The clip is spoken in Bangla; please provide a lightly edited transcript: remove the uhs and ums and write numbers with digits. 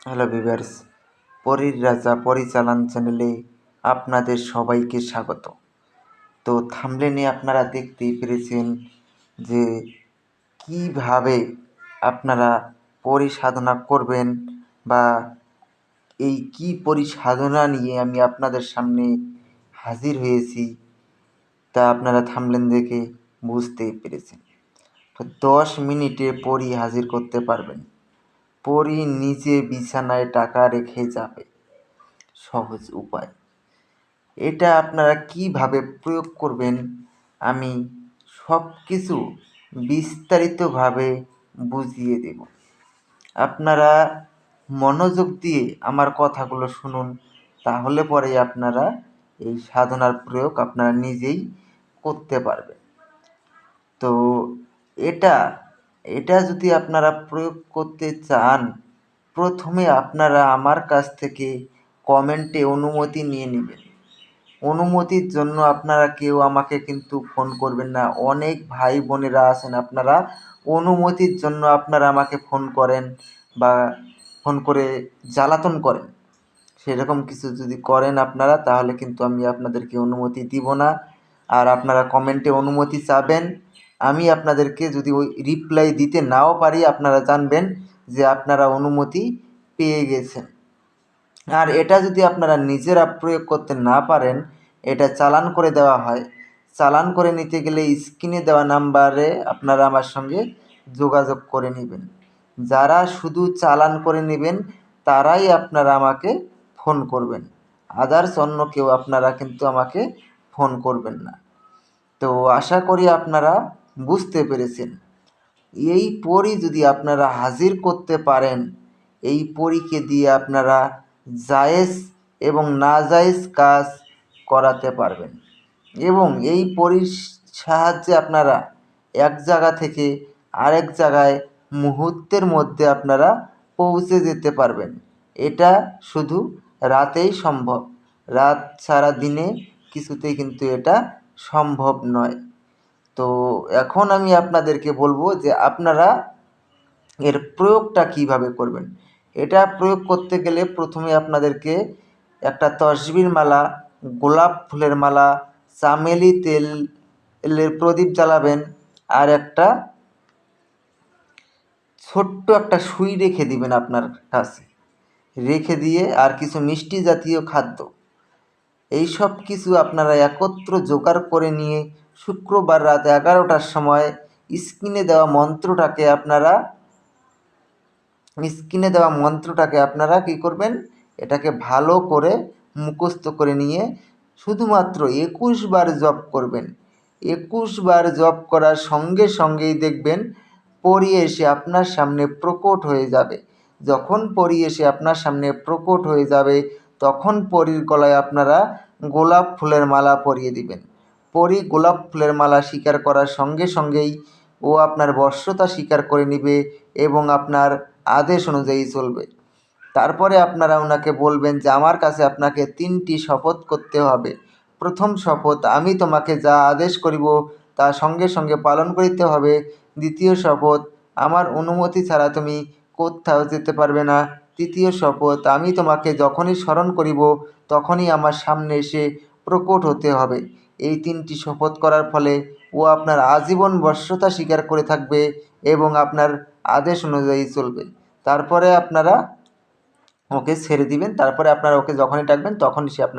হ্যালো ভিউয়ার্স, পরীর রাজা পরিচালন চ্যানেলে আপনাদের সবাইকে স্বাগত। তো থাম্বনেলে আপনারা দেখতেই পেরেছেন যে কিভাবে আপনারা পরিসাধনা করবেন বা এই কি পরিসাধনা নিয়ে আমি আপনাদের সামনে হাজির হয়েছি তা আপনারা থাম্বনেল দেখে বুঝতেই পেরেছেন। তো 10 মিনিটে পরী হাজির করতে পারবেন। পরী নিজে বিছানায় টাকা রেখে যাবে, সহজ উপায়। এটা আপনারা কিভাবে প্রয়োগ করবেন আমি সব কিছু বিস্তারিতভাবে বুঝিয়ে দেব। আপনারা মনোযোগ দিয়ে আমার কথাগুলো শুনুন, তাহলে পরে আপনারা এই সাধনার প্রয়োগ আপনারা নিজেই করতে পারবেন। তো এটা এটা যদি আপনারা প্রয়োগ করতে চান, প্রথমে আপনারা আমার কাছ থেকে কমেন্টে অনুমতি নিয়ে নেবেন। অনুমতির জন্য আপনারা কেউ আমাকে কিন্তু ফোন করবেন না। অনেক ভাই বোনেরা আছেন, আপনারা অনুমতির জন্য আপনারা আমাকে ফোন করেন বা ফোন করে জ্বালাতন করেন। সেরকম কিছু যদি করেন আপনারা, তাহলে কিন্তু আমি আপনাদেরকে অনুমতি দিব না। আর আপনারা কমেন্টে অনুমতি চাবেন, আমি আপনাদেরকে যদি ওই রিপ্লাই দিতে নাও পারি, আপনারা জানবেন যে আপনারা অনুমতি পেয়ে গেছেন। আর এটা যদি আপনারা নিজেরা প্রয়োগ করতে না পারেন, এটা চালান করে দেওয়া হয়। চালান করে নিতে গেলে স্ক্রিনে দেওয়া নাম্বারে আপনারা আমার সঙ্গে যোগাযোগ করে নেবেন। যারা শুধু চালান করে নেবেন তারাই আপনারা আমাকে ফোন করবেন, আদার্স অন্য কেউ আপনারা কিন্তু আমাকে ফোন করবেন না। তো আশা করি আপনারা বুঝতে পেরেছেন। এই পরী যদি আপনারা হাজির করতে পারেন, এই পরীকে দিয়ে আপনারা জায়েজ এবং নাজায়েজ কাজ করাতে পারবেন এবং এই পরীর সাহায্যে আপনারা এক জায়গা থেকে আরেক জায়গায় মুহূর্তের মধ্যে আপনারা পৌঁছে যেতে পারবেন। এটা শুধু রাতেই সম্ভব, রাত ছাড়া দিনে কিছুতেই কিন্তু এটা সম্ভব নয়। তো এখন আমি আপনাদেরকে বলবো যে আপনারা এর প্রয়োগটা কিভাবে করবেন। এটা প্রয়োগ করতে গেলে প্রথমে আপনাদেরকে একটা তসবির মালা, গোলাপ ফুলের মালা, চামেলি তেলের প্রদীপ জ্বালাবেন, আর একটা ছোট্ট একটা সুই রেখে দিবেন আপনার কাছে। রেখে দিয়ে আর কিছু মিষ্টি জাতীয় খাদ্য, এই সব কিছু আপনারা একত্র জোগাড় করে নিয়ে শুক্রবার রাত 11টার সময় স্ক্রিনে দেওয়া মন্ত্রটাকে আপনারা কী করবেন, এটাকে ভালো করে মুখস্থ করে নিয়ে শুধুমাত্র 21 বার জপ করবেন। 21 বার জপ করার সঙ্গে সঙ্গেই দেখবেন পরী এসে আপনার সামনে প্রকট হয়ে যাবে। যখন পরী এসে আপনার সামনে প্রকট হয়ে যাবে, তখন পরীর গলায় আপনারা গোলাপ ফুলের মালা পরিয়ে দিবেন। পরী গোলাপ ফুলের মালা স্বীকার করার সঙ্গে সঙ্গেই ও আপনার বশ্যতা স্বীকার করে নেবে এবং আপনার আদেশ অনুযায়ী চলবে। তারপরে আপনারা ওনাকে বলবেন যে আমার কাছে আপনাকে 3টি শপথ করতে হবে। প্রথম শপথ, আমি তোমাকে যা আদেশ করিব তা সঙ্গে সঙ্গে পালন করিতে হবে। দ্বিতীয় শপথ, আমার অনুমতি ছাড়া তুমি কোথাও যেতে পারবে না। তৃতীয় শপথ, আমি তোমাকে যখনই স্মরণ করিব তখনই আমার সামনে এসে প্রকট হতে হবে। এই 3টি শপথ করার ফলে ও আপনার আজীবন বশ্যতা স্বীকার করে থাকবে এবং আপনার আদেশ অনুযায়ী চলবে। তারপরে আপনারা ওকে ছেড়ে দিবেন। তারপরে আপনারা ওকে যখনই ডাকবেন তখনই সে আপনার